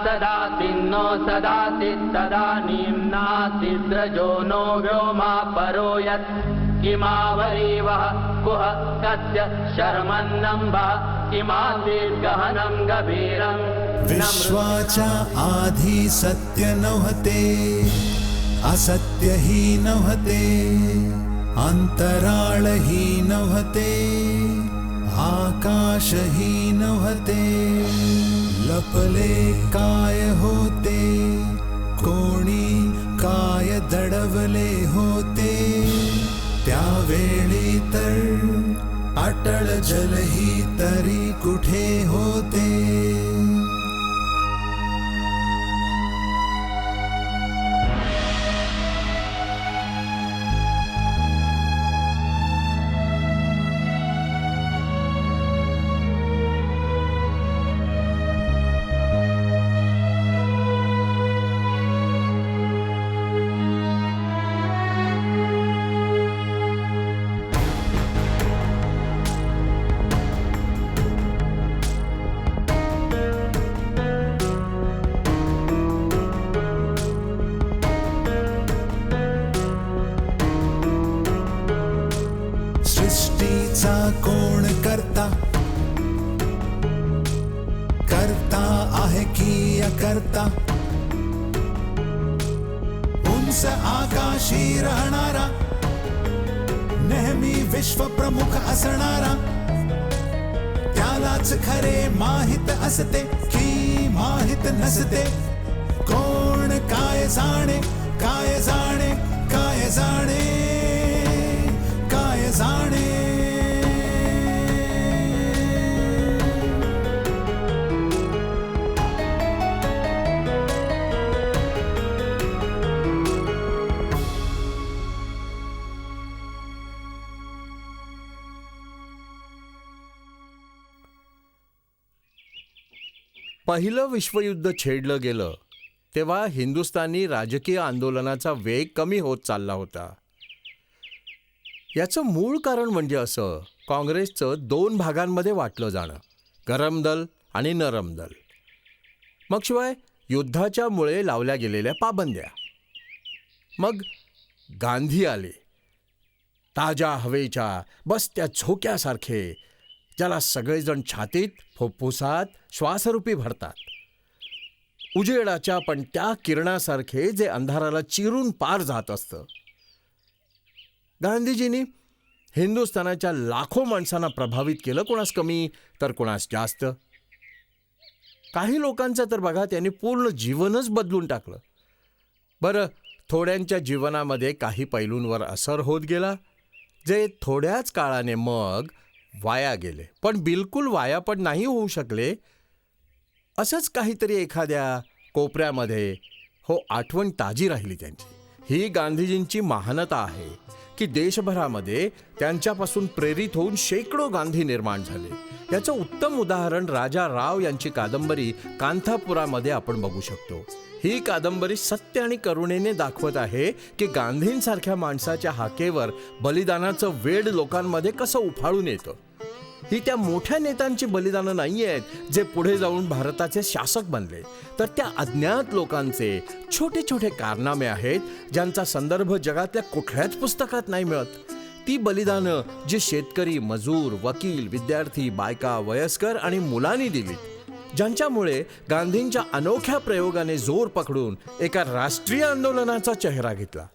सदासिन्नो सदासित् तदानीं नासिद्रजो नो व्योमा परो यत् किमावरीवः कुह कस्य शर्मन्नम्बः किमासीद्गहनं गभीरम् विश्वाच्या आधी सत्य नव्हते, असत्य ही नव्हते, अंतराळ ही नव्हते, आकाश ही नव्हते. लपले काय होते, कोणी काय दडवले होते, त्यावेळी तर अटळ जलही तरी कुठे होते. सृष्टीचा कोण करता, करता आहे की अकर्ता, उंच आकाशी राहणारा, नेहमी विश्व प्रमुख असणारा, त्यालाच खरे माहित असते की माहित नसते. कोण काय जाणे, काय जाणे, काय जाणे, काय जाणे. पहिलं विश्वयुद्ध छेडलं गेलं तेव्हा हिंदुस्थानी राजकीय आंदोलनाचा वेग कमी होत चालला होता. याचं मूळ कारण म्हणजे असं, काँग्रेसचं 2 भागांमध्ये वाटलं जाणं, गरम दल आणि नरम दल. मग शिवाय युद्धाच्या मुळे लावल्या गेलेल्या पाबंद्या. मग गांधी आले, ताज्या हवेच्या बसत्या झोक्यासारखे, ज्याला सगळेजण छातीत, फुफ्फुसात श्वासरूपी भरतात. उजेडाच्या पण त्या किरणासारखे जे अंधाराला चिरून पार जात असतं. गांधीजींनी हिंदुस्थानाच्या लाखो माणसांना प्रभावित केलं, कोणास कमी तर कोणास जास्त. काही लोकांचं तर बघा, त्यांनी पूर्ण जीवनच बदलून टाकलं. बरं, थोड्यांच्या जीवनामध्ये काही पैलूंवर असर होत गेला, जे थोड्याच काळाने मग वाया गेले. पण बिलकुल वाया पण नाही होऊ शकले. असंच काहीतरी एखाद्या कोपऱ्यामध्ये आठवण ताजी राहिली त्यांची. ही गांधीजींची महानता आहे की देशभरामध्ये त्यांच्यापासून प्रेरित होऊन शेकडो गांधी निर्माण झाले. याचं उत्तम उदाहरण राजा राव यांची कादंबरी कांथापुरामध्ये आपण बघू शकतो. ही कादंबरी सत्य आणि करुणेने दाखवत आहे की गांधींसारख्या माणसाच्या हाकेवर बलिदानाचं वेड लोकांमध्ये कसं उफाळून येतं. ही त्या मोठ्या नेत्यांची बलिदानं नाही आहेत जे पुढे जाऊन भारताचे शासक बनले, तर त्या अज्ञात लोकांचे छोटे छोटे कारनामे आहेत ज्यांचा संदर्भ जगातल्या कुठल्याच पुस्तकात नाही मिळत. ती बलिदानं जी शेतकरी, मजूर, वकील, विद्यार्थी, बायका, वयस्कर आणि मुलांनी दिलीत, ज्यांच्यामुळे गांधींच्या अनोख्या प्रयोगाने जोर पकडून एका राष्ट्रीय आंदोलनाचा चेहरा घेतला.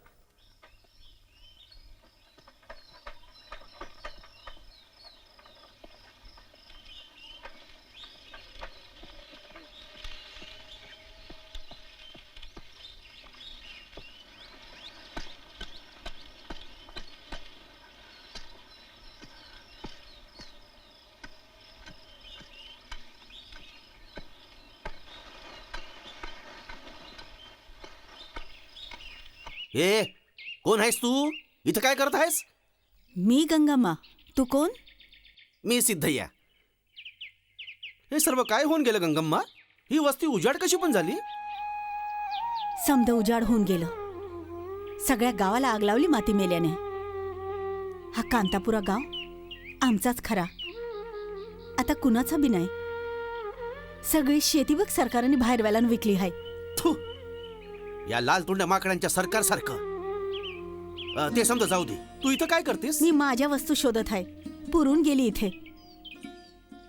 ए, कोण आहेस तू? इथं काय करत आहेस? मी गंगाम्मा. तू कोण? मी सिद्धय्या. हे सर्व काय होऊन गेलं गंगम्मा? ही वस्ती उजाड कशी पण झाली? समद उजाड होऊन गेलं. सगळ्या गावाला आग लावली माती मेल्याने. हा कांतापुरा गाव आमचाच खरा, आता कुणाचा बी नाही. सगळी शेती बघ सरकारने बाहेर वेळानं विकली आहे. थू, या लाल तोंड्या माकडांच्या सरकारसारखं. ते समजा जाऊ दे, तू इथं काय करतेस? मी माझ्या वस्तू शोधत आहे. पुरून गेली इथे.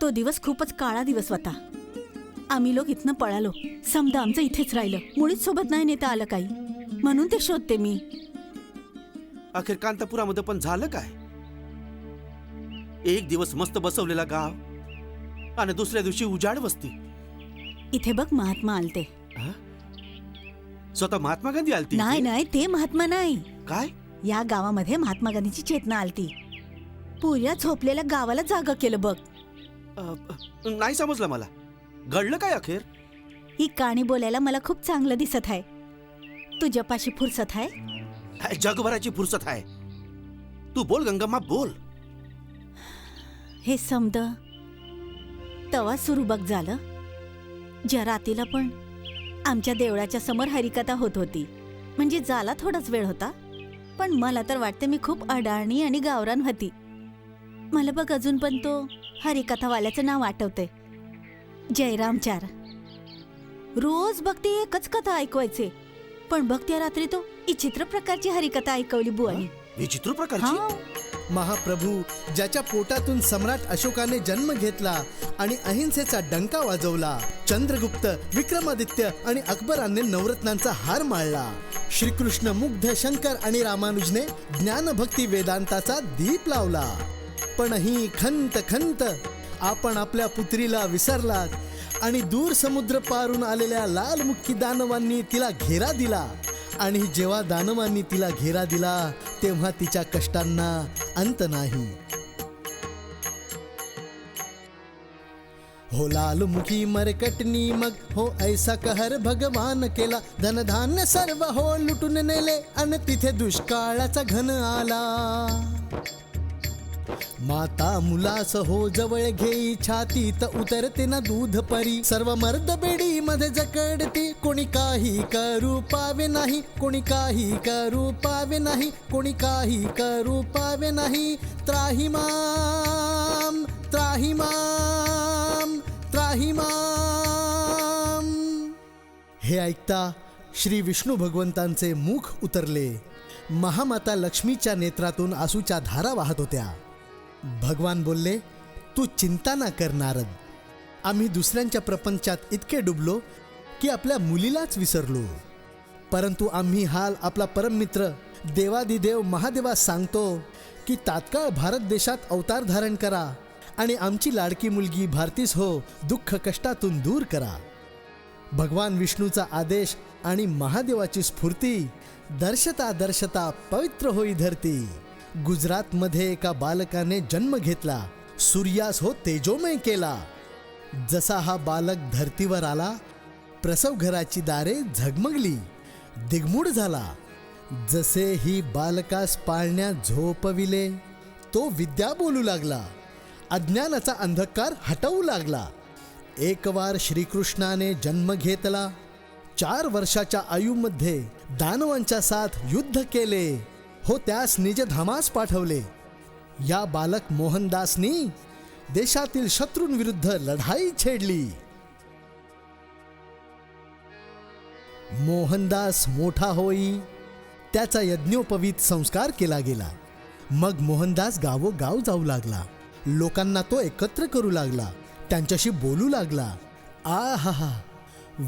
तो दिवस खूपच काळा दिवस होता. आम्ही लोक इथनं पळालो. समजा आमचं इथेच राहिलं. मुळीच सोबत नाही नेता आलं काही, म्हणून ते शोधते मी. अखेर कांतापुरामध्ये पण झालं काय? एक दिवस मस्त बसवलेला गाव आणि दुसऱ्या दिवशी उजाड वस्ती. इथे बघ महात्मा आलते. स्वतः महात्मा गांधी आलती? नाही नाही, ते महात्मा नाही. काय? या गावामध्ये महात्मा गांधीची चेतना आलती. पुऱ्या झोपलेल्या गावाला जागा केलं बघ. नाही समजलं मला. घडलं काय अखेर? ही कहाणी बोलायला मला खूप चांगलं दिसत आहे. तुझ्यापाशी फुरसत आहे? जगभराची फुरसत आहे. तू बोल गंगम्मा, बोल. हे समद तवा सुरू बघ झालं. ज्या रातीला पण आमच्या देवळाच्या समोर हरिकथा होत होती. म्हणजे झाला थोडाच वेळ होता, पण मला तर वाटते मी खूप अडाणी आणि गावरान होती. मला बघ अजून पण तो हरिकथावाल्याचं नाव आठवते, जयरामचार. रोज बघते एकच कथा ऐकवायचे, पण बघ त्या रात्री तो विचित्र प्रकारची हरिकथा ऐकवली बुवानी. विचित्र प्रकारची? हा, महाप्रभू ज्याच्या पोटातून सम्राट अशोकाने जन्म घेतला आणि अहिंसेचा डंका वाजवला, चंद्रगुप्त, विक्रमादित्य आणि अकबराने नवरत्नांचा हार माळला, श्रीकृष्ण, मुग्ध, शंकर आणि रामानुजने ज्ञानभक्ती वेदांताचा दीप लावला. पण ही खंत खंत आपण आपल्या पुत्रीला विसरलात आणि दूर समुद्र पारून आलेल्या लालमुखी दानवांनी तिला घेरा दिला. आणि जेव्हा दानवांनी तिला घेरा दिला तेव्हा तिच्या कष्टांना अंत नाही. हो लालमुखी मरकटनी मग हो ऐसा कहर भगवान केला. धनधान्य सर्व हो लुटून नेले आणि तिथे दुष्काळाचा घन आला. माता मुलास हो जवळ घेई, छातीत उतरते ना दूध परी. सर्व मर्द बेडी मध्ये जकडते, कोणी काही करू पावे नाही, कोणी काही करू पावे नाही, कोणी काही करू पावे नाही. त्राहिमाम त्राहिमाम त्राहिमाम. हे ऐकता श्री विष्णू भगवंतांचे मुख उतरले. महामाता लक्ष्मीच्या नेत्रातून आसूच्या धारा वाहत होत्या. भगवान बोलले, तू चिंता ना कर नारद. आम्ही दुसऱ्यांच्या प्रपंचात इतके डुबलो की आपल्या मुलीलाच विसरलो. परंतु आम्ही हाल आपला परममित्र देवादिदेव महादेवास सांगतो की तात्काळ भारत देशात अवतार धारण करा आणि आमची लाडकी मुलगी भारतीस हो दुःख कष्टातून दूर करा. भगवान विष्णूचा आदेश आणि महादेवाची स्फूर्ती दर्शता दर्शता पवित्र होई धरती. गुजरातमध्ये एका बालकाने जन्म घेतला, सूर्यास हो तेजोमय केला. जसा हा बालक धरतीवर आला, प्रसवघराची दारे झगमगली, दिग्मूढ झाला. जसे ही बालकास पाळण्यात झोपविले, तो विद्या बोलू लागला, अज्ञानाचा अंधकार हटवू लागला. एक वार श्रीकृष्णाने जन्म घेतला. 4 वर्षाच्या आयुमध्ये दानवांच्या साथ युद्ध केले, हो त्यास निजधामास पाठवले. या बालक मोहनदासनी देशातील शत्रूंविरुद्ध लढाई छेडली. मोहनदास मोठा होई, त्याचा यज्ञोपवीत संस्कार केला गेला. मग मोहनदास गावोगाव जाऊ लागला. लोकांना तो एकत्र करू लागला, त्यांच्याशी बोलू लागला. आहा,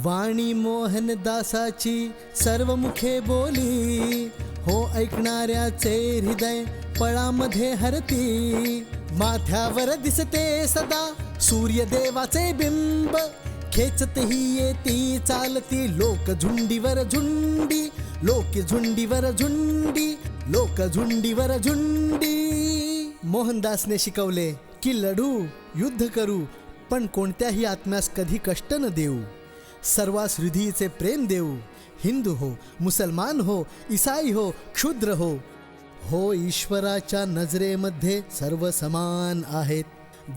वाणी मोहनदासाची सर्व मुखे बोली, हो ऐकणाऱ्याचे हृदय पळामध्ये हरती. माथ्यावर दिसते सदा सूर्यदेवाचे बिंब, खेचत ही येती चालती लोक झुंडीवर झुंडी, लोक झुंडीवर झुंडी, लोक झुंडीवर झुंडी. मोहनदासने शिकवले की लढू, युद्ध करू, पण कोणत्याही आत्म्यास कधी कष्ट न देऊ. सर्वास हृदयीचे प्रेम देऊ. हिंदू हो, मुसलमान हो, ईसाई हो, क्षुद्र हो, हो ईश्वराच्या नजरेमध्ये सर्व समान आहेत.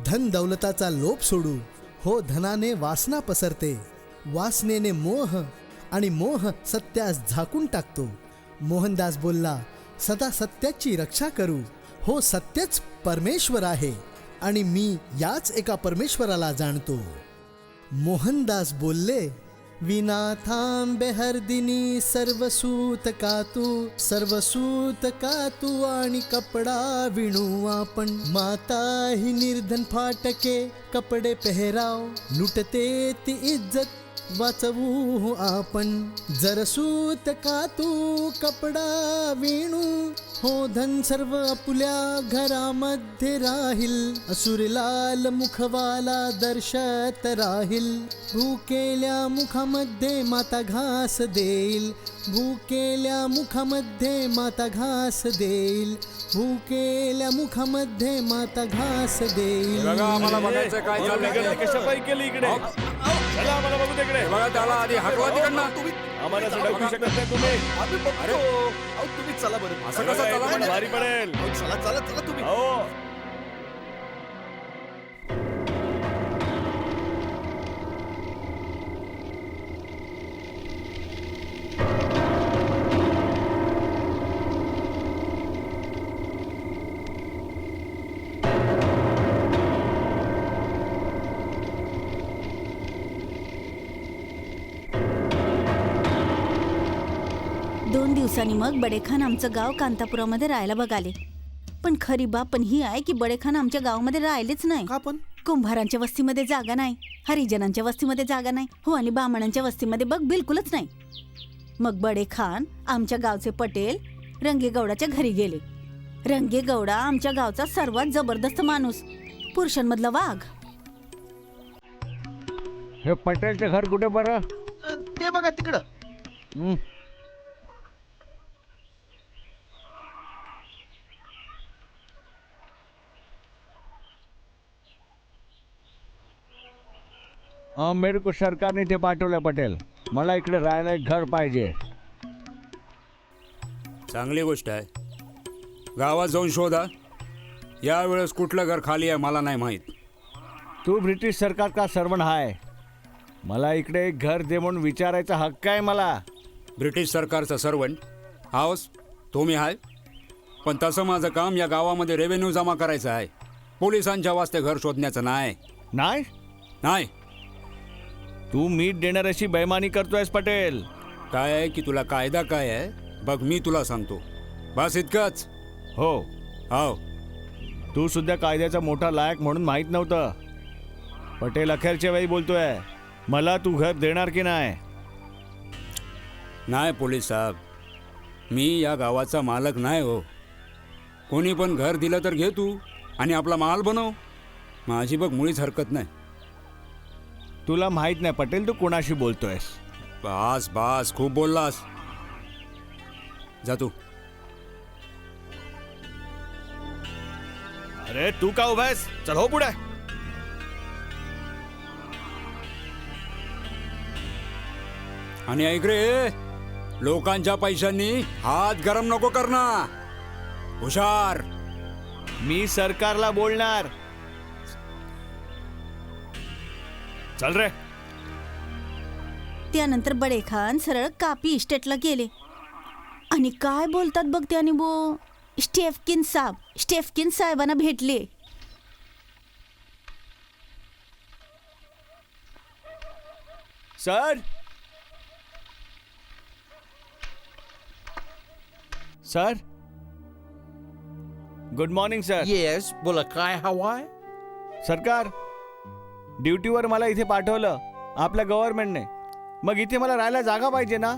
धन दौलताचा लोभ सोडू. हो धनाने वासना पसरते, वासनेने मोह, आणि मोह सत्यास झाकून टाकतो. मोहनदास बोलला, सदा सत्याची रक्षा करू. हो सत्यच परमेश्वर आहे आणि मी याच एका परमेश्वराला जाणतो. मोहनदास बोलले, विना थांबे हरदिनी सर्वसूत कातू आणि कपडा विणू आपण. माता ही निर्धन फाटके कपडे पेहराव, लुटते ती इज्जत वाचवू आपण. जर सूत कातू कपडा विणू, हो धन सर्व आपुल्या घरामध्ये राहील. असुरलाल मुखवाला दर्शत राहील. भूकेल्या मुखामध्ये माता घास देईल, भूकेल्या मुखामध्ये माता घास देईल, भूकेल्या मुखामध्ये माता घास देईल. आम्हाला बघायचं काय चाललंय. कशापायी केली इकडे? चला आम्हाला बघू तिकडे. बघा त्याला आधी हटवा तिकडनं. आम्हाला सडकू शकत नाही तुम्ही. अरे तुम्ही चला बरं. असं कसं तुम्हाला चाललं? भारी पडेल. चला चला चला तुम्ही. हो. दोन दिवसांनी मग बडेखान आमचं गाव कांतापुरामध्ये राहायला बघाले. पण खरी बाब पण ही आहे की बडेखान आमच्या गावामध्ये राहिलेच नाही. का पण? कुंभारांच्या वस्तीमध्ये जागा नाही, हरिजनांच्या वस्तीमध्ये जागा नाही, हो आणि बामणांच्या वस्तीमध्ये बघ बिलकुलच नाही. मग बडेखान आमच्या गावचे पटेल रंगेगौडाच्या घरी गेले. रंगेगौडा आमच्या गावचा सर्वात जबरदस्त माणूस, पुरुषांमधला वाघ. हे पटेलचं घर कुठे बरं? ते बघा तिकडं. मेरे को सरकारने ते पाठवलं पटेल. मला इकडे राहायला एक घर पाहिजे. चांगली गोष्ट आहे. गावात जाऊन शोधा. यावेळेस कुठलं घर खाली आहे मला नाही माहीत. तू ब्रिटिश सरकार का सर्वंट आहे. मला इकडे एक घर दे म्हणून विचारायचा हक्क आहे मला. ब्रिटिश सरकारचा सर्वंट हाऊस तुम्ही आहे, पण तसं माझं काम या गावामध्ये रेव्हेन्यू जमा करायचं आहे. पोलिसांच्या वास्ते घर शोधण्याचं नाही. नाही, नाही. तू मीठ देणार अशी बेईमानी करतोयस पटेल. काय आहे की तुला कायदा काय आहे बघ मी तुला सांगतो. बस इतकंच. हो, हो. तू सुद्धा कायद्याचा मोठा लायक म्हणून माहीत नव्हतं. पटेल अखेरच्या वेळी बोलतोय, मला तू घर देणार की नाही. नाही पोलीस साहेब, मी या गावाचा मालक नाही हो. कोणी पण घर दिलं तर घे तू आणि आपला माल बनव. माझी बघ मुळीच हरकत नाही. तुला माहित नाही पटेल तू कोणाशी बोलतोयस. बास बास खूप बोललास. जा तू. अरे तू का उभा आहेस? चल हो पुढे. आणि ऐक रे, लोकांच्या पैशांनी हात गरम नको करणार. हुशार. मी सरकारला बोलणार. चल रे. त्यानंतर बडेखान सरळ कापी इस्टेटला गेले. आणि काय बोलतात बघ त्याने बो. स्टेफकिन साहेबांना भेटले. Sir, sir, good morning sir. Yes, बोला काय हवाय. सरकार, ड्युटीवर मला इथे पाठवलं आपल्या गव्हर्नमेंटने. मग इथे मला राहायला जागा पाहिजे ना.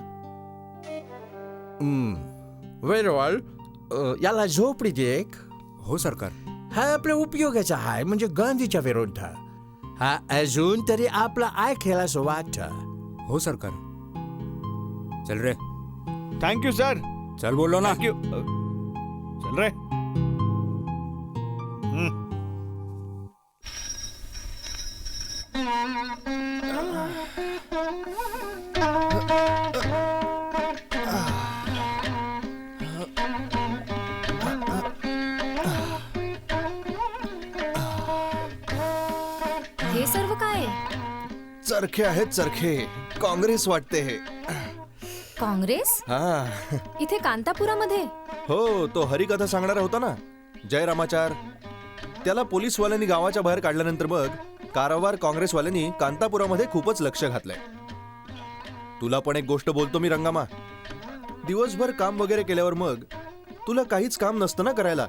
वेल ऑल, याला झोपडी दे एक. हो सरकार. हा आपल्या उपयोगाचा आहे, म्हणजे गांधीच्या विरुद्ध. हा अजून तरी आपला ऐकायला वाटत. हो सरकार. चल रे. Thank you sir. चल बोललो ना. थँक्यू. चल रे. हे सर्व काय आहे? चरखे आहेत चरखे. काँग्रेस वाटते हे. काँग्रेस? हा. इथे कांतापुरामध्ये? हो, तो हरिकथा सांगणारा होता ना, जयरामाचार. त्याला पोलीसवाल्यांनी गावाच्या बाहेर काढल्यानंतर मग कारवार काँग्रेसवाल्यांनी कांतापुरामध्ये खूपच लक्ष घातलंय. तुला पण एक गोष्ट बोलतो मी रंगामा, दिवसभर काम वगैरे केल्यावर मग तुला काहीच काम नसतं ना करायला,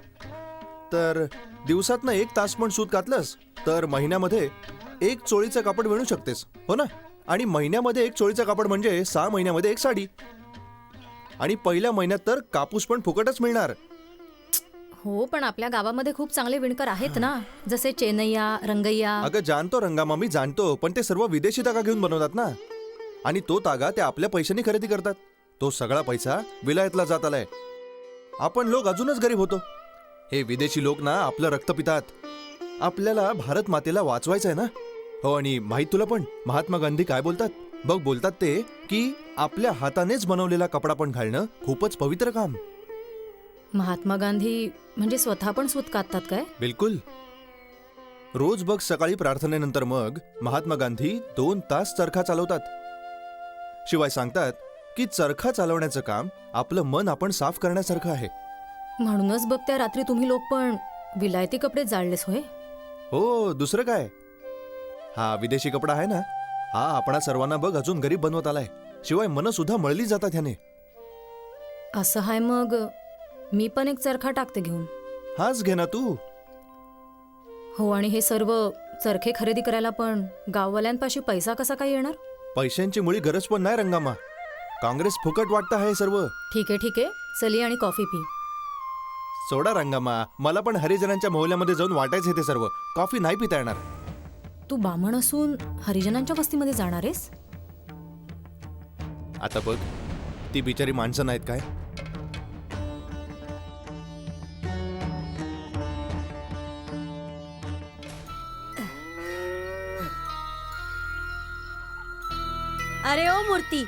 तर दिवसातनं 1 तास पण सूत कातलंस तर महिन्यामध्ये 1 चोळीचं कापड मिळू शकतेस, हो ना. आणि महिन्यामध्ये 1 चोळीचं कापड म्हणजे 6 महिन्यामध्ये 1 साडी. आणि पहिल्या महिन्यात तर कापूस पण फुकटच मिळणार. हो, पण आपल्या गावामध्ये खूप चांगले विणकर आहेत ना, जसे चेनैया, रंगैया. अगं जाणतो रंगामा, मी जाणतो, पण ते सर्व विदेशी तागा घेऊन बनवतात ना, आणि तो तागा ते आपल्या पैशांनी खरेदी करतात. तो सगळा पैसा विलायतला जात आलाय. आपण लोक अजूनच गरीब होतो. हे विदेशी लोक ना आपलं रक्त पितात. आपल्याला भारत मातेला वाचवायचं आहे ना. हो, आणि माहित तुला पण महात्मा गांधी काय बोलतात बघ, बोलतात ते की आपल्या हातानेच बनवलेला कपडा पण घालणं खूपच पवित्र काम. महात्मा गांधी म्हणजे स्वतः पण सूत काततात काय? बिलकुल. रोज बघ सकाळी प्रार्थनेनंतर मग महात्मा गांधी 2 तास चरखा चालवतात. शिवाय सांगतात की चरखा चालवण्याचं काम आपलं मन आपण साफ करण्यासारखं आहे. म्हणूनच बघ त्या रात्री तुम्ही लोक पण विलायती कपडे जाळलेस होय? हो, दुसरं काय. हा विदेशी कपडा आहे ना, हा आपणा सर्वांना बघ अजून गरीब बनवत आलाय. शिवाय मन सुद्धा मळली जातात ह्याने. असं हाय, मग मी पण एक चरखा टाकते घेऊन. हाच घे ना तू. हो, आणि हे सर्व चरखे खरेदी करायला पण गाववाल्यांपाशी पैसा कसा काय येणार? पैशांची मुळी गरज पण नाही रंगामा. काँग्रेस फुकट वाटतं आहे सर्व. ठीक आहे, चली आणि कॉफी पी. सोडा रंगामा, मला पण हरिजनांच्या मोहल्ल्यामध्ये जाऊन वाटायचं ते सर्व. कॉफी नाही पिता येणार. तू बामण असून हरिजनांच्या वस्तीमध्ये जाणार आहेस? आता बघ, ती बिचारी माणसं नाहीत काय. अरे ओ मूर्ती,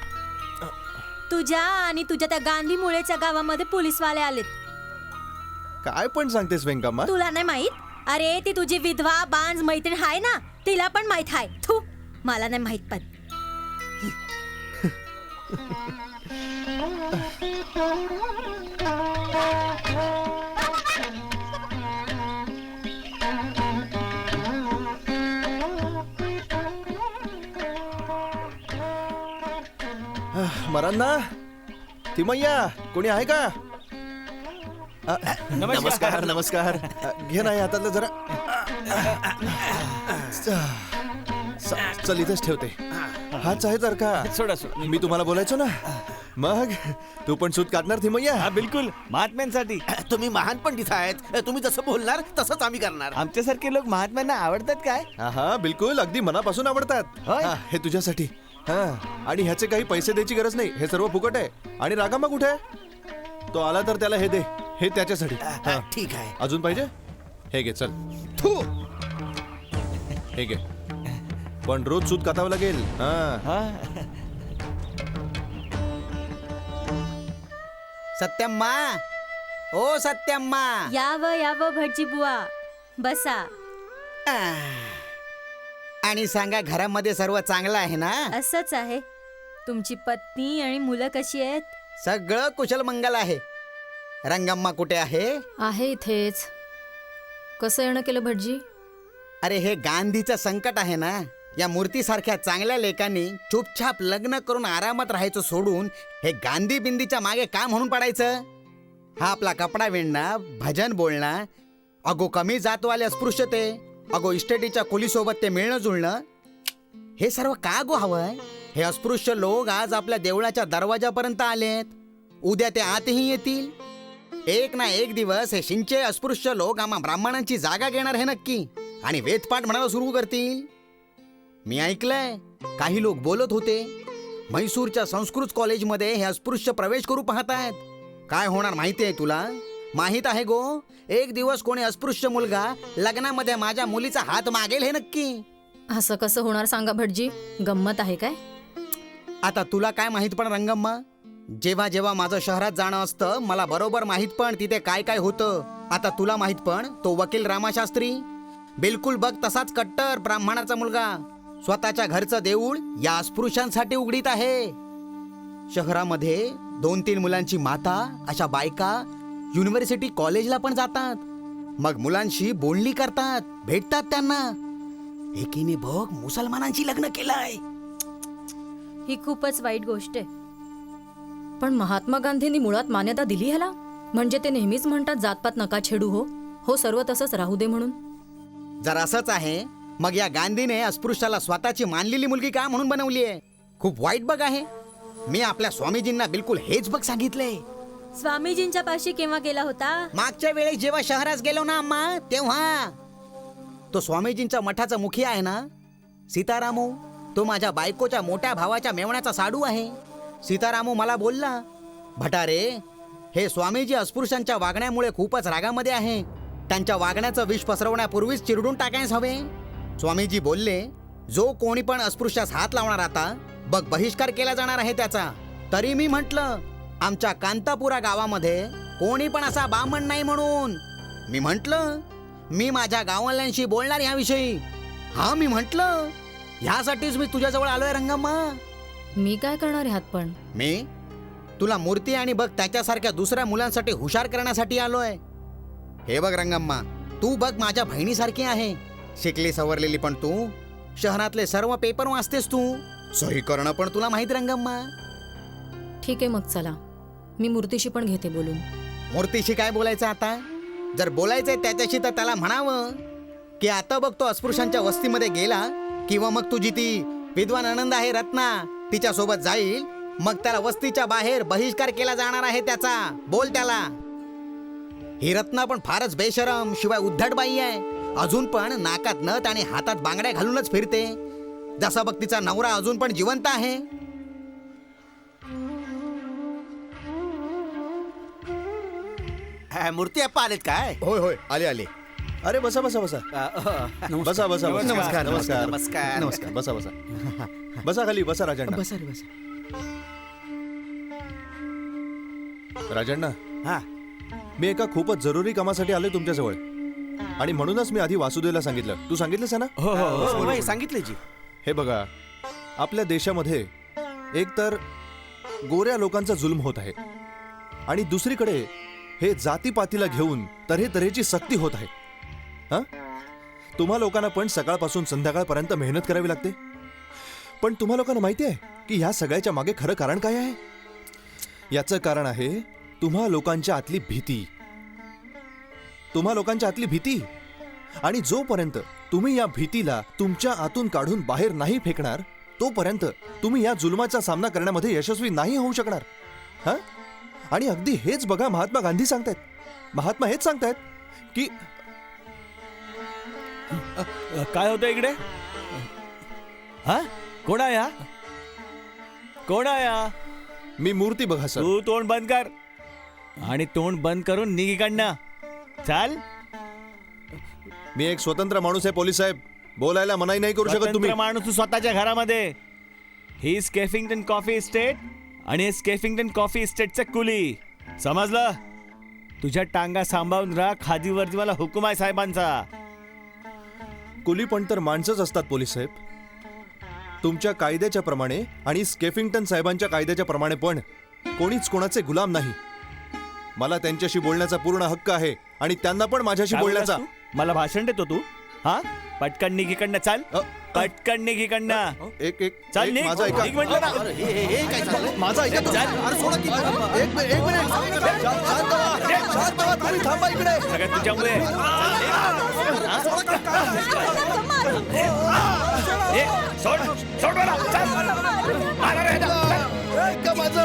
तुझ्या आणि तुझ्या त्या गांधी मुळेच्या गावामध्ये पोलीसवाले आलेत. काय पण सांगतेस वेंकम्मा? तुला नाही माहित? अरे ती तुझी विधवा बांज मैत्रीण आहे ना, तिला पण माहित आहे. थू, मला नाही माहित पण. मरांना, तिमय्या, कोणी आहे का? नमस्कार नमस्कार. घे नाही हातातलं जरा. चल इथेच ठेवते. हाच आहे तर का मी तुम्हाला बोलायचो ना. मग तू पण सूत काढणार तिमय्या? बिलकुल, महात्म्यांसाठी. तुम्ही महान पंडित आहेत. तुम्ही जसं बोलणार तसंच आम्ही करणार. आमच्यासारखे लोक महात्म्यांना आवडतात काय? हा बिलकुल, अगदी मनापासून आवडतात. हे तुझ्यासाठी. हा, आणि ह्याचे काही पैसे द्यायची गरज नाही. हे सर्व फुकट आहे. आणि रागामा कुठे आहे? तो आला तर त्याला हे दे. हे त्याच्यासाठी. ठीक आहे. अजून पाहिजे? हे घे, चल. हे घे. पण रोज सूत कातावं लागेल. सत्यम्मा, ओ सत्यम्मा. याव भटजी बुवा, बसा. आणि सांगा, घरामध्ये सर्व चांगलं आहे ना? असंच आहे. तुमची पत्नी आणि मुलं कशी आहेत? सगळं कुशल मंगल आहे. रंगम्मा कुठे आहे? आहे इथेच. कसं येणं केलं भटजी? अरे हे गांधीचं संकट आहे ना. या मूर्तीसारख्या चांगल्या लेकांनी चुपचाप लग्न करून आरामात राहायचं सोडून हे गांधी बिंदीच्या मागे का म्हणून पडायचं? हा आपला कपडा विणणं, भजन बोलणं, अगो कमी जातवाले अस्पृश्यते, अगो इस्टेटीच्या खोलीसोबत ते मिळणं जुळणं, हे सर्व का गो हवंय? हे अस्पृश्य लोक आज आपल्या देवळाच्या दरवाजापर्यंत आलेत. उद्या ते आतही येतील. एक ना एक दिवस हे शिंचे अस्पृश्य लोक आम्हा ब्राह्मणांची जागा घेणार हे नक्की, आणि वेदपाठ म्हणायला सुरू करतील. मी ऐकलंय, काही लोक बोलत होते म्हैसूरच्या संस्कृत कॉलेजमध्ये हे अस्पृश्य प्रवेश करू पाहतायत. काय होणार माहिती आहे तुला? माहित आहे गो, एक दिवस कोणी अस्पृश्य मुलगा लग्नामध्ये माझ्या मुलीचा हात मागेल हे नक्की. असं कसं होणार सांगा भटजी? गंमत आहे काय? आता तुला काय माहित पण रंगम्मा, जेव्हा जेव्हा माझं शहरात जाणं असतं मला बरोबर माहित पण तिथे काय काय होतं. आता तुला माहित पण तो वकील रामाशास्त्री बिलकुल बघ तसाच कट्टर ब्राह्मणाचा मुलगा स्वतःच्या घरचं देऊळ या अस्पृश्यांसाठी उघडीत आहे. शहरामध्ये 2-3 मुलांची माता अशा बायका युनिव्हर्सिटी कॉलेजला पण जातात. मग मुलांशी बोलणी करतात, भेटतात त्यांना. एकीने बघ मुसलमानांची लग्न केलंय. ही खूपच वाईट गोष्ट आहे. पण महात्मा गांधींनी मुळात मान्यता दिली ह्याला. म्हणजे ते नेहमीच म्हणतात जातपात नका छेडू. हो सर्व तसंच राहू दे म्हणून. जर असंच आहे मग या गांधीने अस्पृश्याला स्वतःची मानलेली मुलगी का म्हणून बनवली आहे? खूप वाईट बघ आहे. मी आपल्या स्वामीजींना बिलकुल हेच बघ सांगितले. स्वामीजींच्या पाशी केव्हा गेला होता? मागच्या वेळेस जेव्हा शहरात गेलो ना अम्मा, तेव्हा. तो स्वामीजींच्या मठाचा मुखिया आहे ना, सीतारामू. तो माझ्या बायकोच्या मोठ्या भावाच्या मेवण्याचा साडू आहे. सीतारामू मला बोलला, भटारे हे स्वामीजी अस्पृश्यांच्या वागण्यामुळे खूपच रागामध्ये आहे. त्यांच्या वागण्याचं विष पसरवण्यापूर्वीच चिरडून टाकायच हवे. स्वामीजी बोलले, जो कोणी पण अस्पृश्यास हात लावणार आता बघ बहिष्कार केला जाणार आहे त्याचा. तरी मी म्हटलं आमच्या कांतापुरा गावामध्ये कोणी पण असा बामण नाही म्हणून. मी म्हटलं मी माझ्या गाववाल्यांशी बोलणार ह्याविषयी. हा मी म्हटलं ह्यासाठीच मी तुझ्याजवळ आलोय रंगम्मा. मी काय करणार ह्यात पण? मी तुला मूर्ती आणि बघ त्याच्यासारख्या दुसऱ्या मुलांसाठी हुशार करण्यासाठी आलोय. हे बघ रंगम्मा, तू बघ माझ्या बहिणीसारखी आहे. शिकली सवरलेली, पण तू शहरातले सर्व पेपर वाचतेस. तू सही करणं पण तुला माहित रंगम्मा. ठीक आहे मग चला, मी मूर्तीशी पण घेते बोलून. मूर्तीशी काय बोलायचं आता? जर बोलायचंय त्याच्याशी तर त्याला म्हणावं की आता बघ तो अस्पृश्यांच्या वस्तीमध्ये गेला, किंवा मग तुझी ती विद्वान आनंद आहे रत्ना तिच्या सोबत जाईल, मग त्याला वस्तीच्या बाहेर बहिष्कार केला जाणार आहे त्याचा. बोल त्याला. ही रत्ना पण फारच बेशरम शिवाय उद्धट बाई आहे. अजून पण नाकात नथ आणि हातात बांगड्या घालूनच फिरते. जसा बघ तिचा नवरा अजून पण जिवंत आहे. मूर्ती अप्पा आलेत काय? होय होय, आले आले. अरे बसा बसा बसा बसा बसा. नमस्कार, नमस्कार नमस्कार. नमस्कार. बसा बसा बसा खाली बसा. राजण्णा, बसा रे बसा. राजण्णा, हा मी एका खूपच जरुरी कामासाठी आलोय तुमच्याजवळ, आणि म्हणूनच मी आधी वासुदेवला सांगितलं. तू सांगितलंस ना? हो, सांगितले जी. हे बघा, आपल्या देशामध्ये एकतर गोऱ्या लोकांचा जुल्म होत आहे, आणि दुसरीकडे हे जातीपातीला घेऊन तऱ्हेतऱ्हेची सक्ती होत आहे. हा, तुम्हा लोकांना पण सकाळपासून संध्याकाळपर्यंत मेहनत करावी लागते. पण तुम्हा लोकांना माहिती आहे की ह्या सगळ्याच्या मागे खरं कारण काय आहे? याचं कारण आहे तुम्हा लोकांच्या आतली भीती. तुम्हा लोकांच्या आतली भीती. आणि जोपर्यंत तुम्ही या भीतीला तुमच्या आतून काढून बाहेर नाही फेकणार, तोपर्यंत तुम्ही या जुलमाचा सामना करण्यामध्ये यशस्वी नाही होऊ शकणार. हा, आणि अगदी हेच बघा महात्मा गांधी सांगतायत. महात्मा हेच सांगतायत की काय होतं इकडे? हा, कोण आहे हा? कोण आहे हा? मी मूर्ती बघा सर. तू तोंड बंद कर आणि तोंड बंद करून निघ इकडनं. चाल. मी एक स्वतंत्र माणूस आहे पोलीस साहेब. बोलायला मनाई नाही करू शकत तुम्ही. माणूस तू स्वतःच्या घरामध्ये. ही स्केफिंग्टन कॉफी इस्टेट आणि हे स्केफिंग्टन कॉफी इस्टेटचे कुली. समजलं? तुझ्या टांगा सांभाळून राहा. खादीवरती मला हुकूम आहे साहेबांचा. कुली पण तर माणसंच असतात पोलीस साहेब. तुमच्या कायद्याच्या प्रमाणे आणि स्केफिंग्टन साहेबांच्या कायद्याच्या प्रमाणे पण कोणीच कोणाचे गुलाम नाही. मला त्यांच्याशी बोलण्याचा पूर्ण हक्क आहे, आणि त्यांना पण माझ्याशी बोलण्याचा. मला भाषण देतो तू? हा, पटकन निघ इकडनं. चाल, पटकन निघ इकडनं. एक एक चाल, निघ. माझा ऐका. निघ म्हटलं ना. माझा ऐका. अरे सोडा की. एक मिनिट. शांत व्हा. तुम्ही थांबा इकडे. सगळ्यात तुझ्यामुळे. सोड सोड मला. चल. मारा रे. ऐका माझं.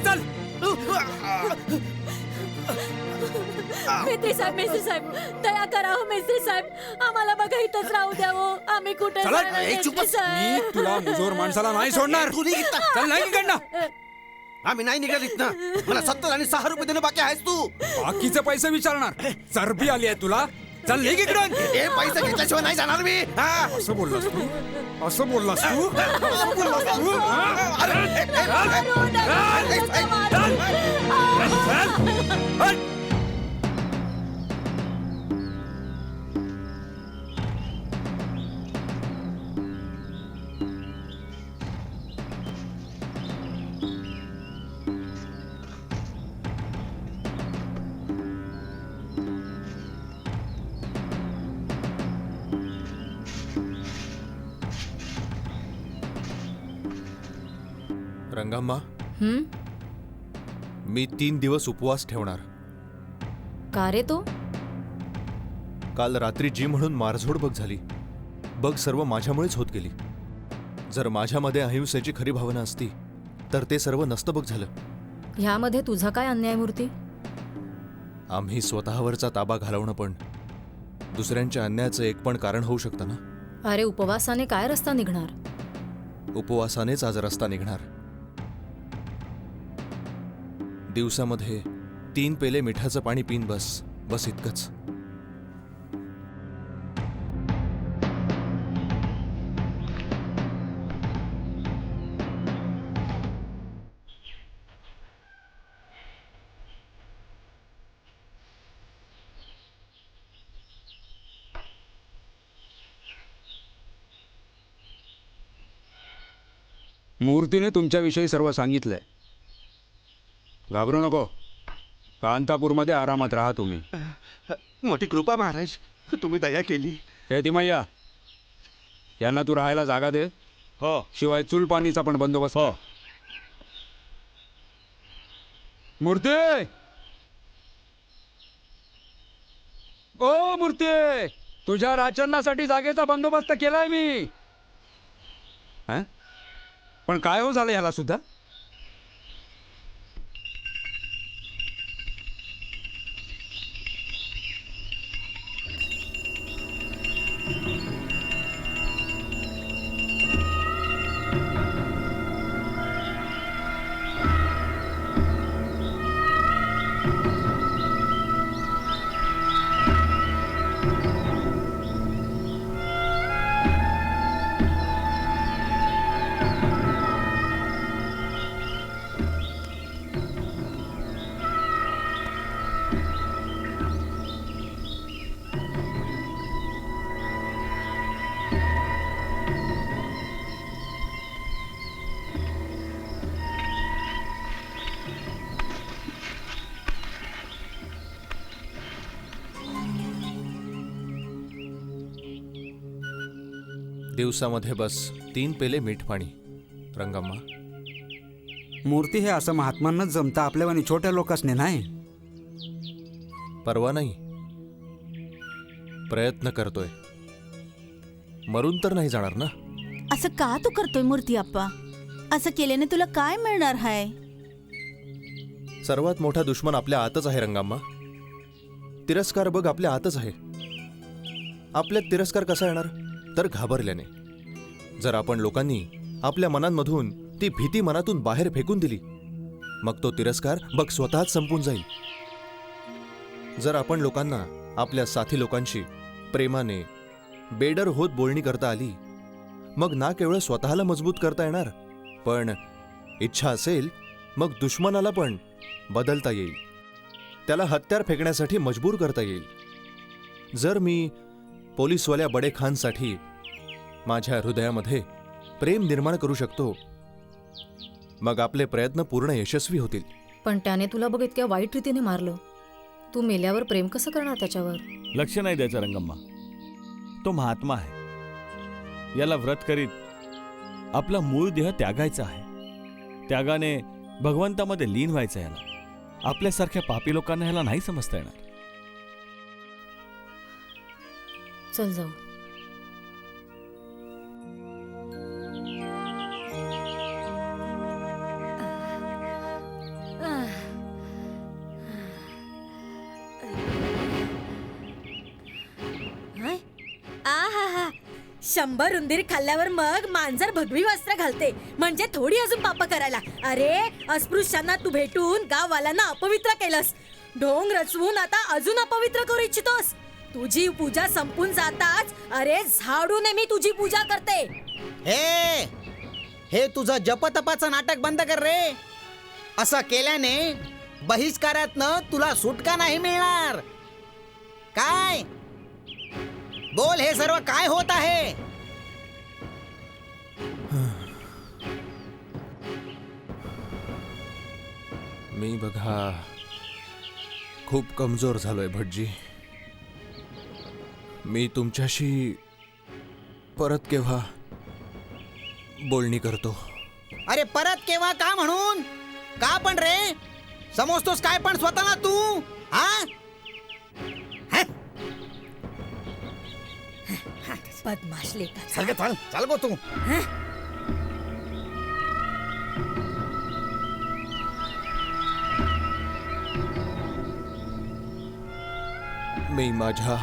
चल. मेत्री साहेब, मेत्री साहेब, दया करा हो मेत्री साहेब. आम्हाला बघा इथंच राहू द्या हो. आम्ही कुठे चला, जाणार, एक मेत्री मी साहेब? तुला मुजोर माणसाला नाही सोडणार. तू निघ इथनं. चल, नाही इकडनं. आम्ही नाही निघाल इथनं. मला 70 आणि 6 रुपये देणं बाकी आहेस तू. बाकीचे पैसे विचारणार. चरबी आली आहे तुला. चल, निघ इकडं. हे पैसे घेतल्याशिवाय नाही जाणार मी. असं बोललास तू? असं बोललास तू? रंगाम्मा, हं? मी 3 दिवस उपवास ठेवणार. का रे तो? काल रात्री जी म्हणून मारझोड बघ झाली, बघ सर्व माझ्यामुळेच होत गेली. जर माझ्यामध्ये अहिंसेची खरी भावना असती तर ते सर्व नसतं बघ झालं. ह्यामध्ये तुझा काय अन्याय मूर्ती? आम्ही स्वतःवरचा ताबा घालवणं पण दुसऱ्यांच्या अन्यायाचं एक पण कारण होऊ शकतं ना. अरे उपवासाने काय रस्ता निघणार? उपवासानेच आज रस्ता निघणार. दिवसामध्ये 3 पेले मिठाचं पाणी पिन बस इतकंच. मूर्तीने तुमच्याविषयी सर्व सांगितलंय. घाबरू नको. कांतापूरमध्ये आरामात राहा तुम्ही. मोठी कृपा महाराज, तुम्ही दया केली. हे तिमय्या, यांना तू राहायला जागा दे. हो. शिवाय चूल पाणीचा पण बंदोबस्त. हो. मूर्ती, ओ मूर्ती, तुझ्या राचनासाठी जागेचा बंदोबस्त केलाय मी. पण काय हो झालं ह्याला सुद्धा? दिवसामध्ये बस 3 पेले मीठ पाणी. रंगाम्मा, मूर्ती हे असं महात्मांनाच जमतं, आपल्यावानी छोट्या लोकांसने नाही. परवा नाही, प्रयत्न करतोय. मरून तर नाही जाणार ना. असं का तू करतोय मूर्ती आप्पा? असं केल्याने तुला काय मिळणार हाय? सर्वात मोठा दुश्मन आपल्या आतच आहे रंगाम्मा. तिरस्कार बघ आपल्या आतच आहे. आपल्यात तिरस्कार कसा येणार? तर घाबरल्याने. जर आपण लोकांनी आपल्या मनांमधून ती भीती मनातून बाहेर फेकून दिली, मग तो तिरस्कार बघ स्वतःच संपून जाईल. जर आपण लोकांना आपल्या साथी लोकांशी प्रेमाने बेडर होत बोलणी करता आली, मग ना केवळ स्वतःला मजबूत करता येणार, पण इच्छा असेल मग दुश्मनाला पण बदलता येईल. त्याला हत्यार फेकण्यासाठी मजबूर करता येईल. जर मी पोलीसवाल्या बडे खानसाठी माझ्या हृदयामध्ये प्रेम निर्माण करू शकतो, मग आपले प्रयत्न पूर्ण यशस्वी होतील. पण त्याने तुला बघ इतक्या वाईट रीतीने मारलं. तू मेल्यावर प्रेम कसं करणार त्याच्यावर? लक्ष नाही द्यायचं रंगम्मा. तो महात्मा आहे. याला व्रत करीत आपला मूळ देह त्यागायचा आहे. त्यागाने भगवंतामध्ये लीन व्हायचं. याला आपल्यासारख्या पापी लोकांना ह्याला नाही समजता येणार. चल जाऊ. आहा, 100 उंदीर खाल्ल्यावर मग मांजर भगवी वस्त्र घालते, म्हणजे थोडी अजून पाप करायला. अरे अस्पृश्यांना तू भेटून गाववाल्यांना अपवित्र केलंस. ढोंग रचवून आता अजून अपवित्र करू इच्छितोस. तुझी पूजा संपून जाताच अरे झाडूने मी तुझी पूजा करते. हे तुझं जपतपाचं नाटक बंद कर रे. असं केल्याने बहिष्कारातनं तुला सुटका नाही मिळणार. काय बोल, हे सर्व काय होत आहे? मी बघा खूप कमजोर झालोय भटजी. मी तुमच्याशी परत केव्हा बोलणी करतो. अरे परत केव्हा का म्हणून? का पण रे? समजतोस काय पण स्वतःला तू? हा? बदमाश लेका. चल गे, चल चल गो तू. मी माझ्या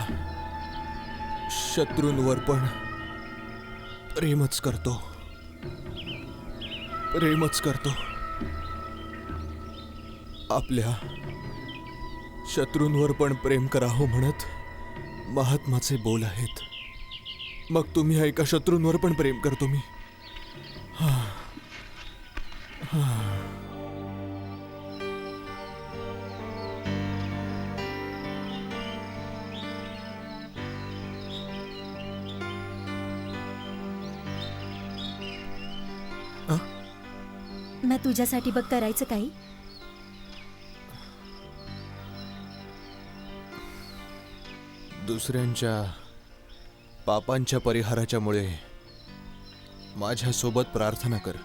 शत्रूंवर पण प्रेमच करतो. आपल्या शत्रूंवर पण प्रेम करा हो म्हणत महात्माचे बोल आहेत. मग तुम्ही ऐका, शत्रूंवर पण प्रेम करतो मी. मग तुझ्यासाठी बघ करायचं काही. दुसऱ्यांच्या पापांच्या परिहाराच्यामुळे माझ्यासोबत प्रार्थना कर.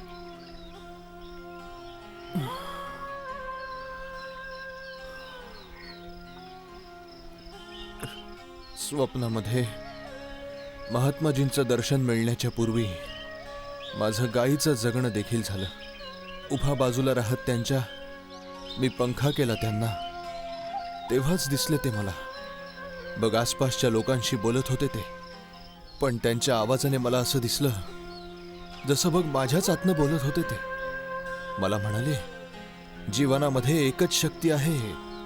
स्वप्नामध्ये महात्माजींचं दर्शन मिळण्याच्या पूर्वी माझं गाईचं जगणं देखील झालं. उभा बाजूला राहत त्यांच्या मी पंखा केला त्यांना, तेव्हाच दिसले ते मला. बघ, आसपासच्या लोकांशी बोलत होते ते, पण त्यांच्या आवाजाने मला असं दिसलं जसं बघ माझ्याच आतनं बोलत होते ते. मला म्हणाले, जीवनामध्ये एकच शक्ती आहे,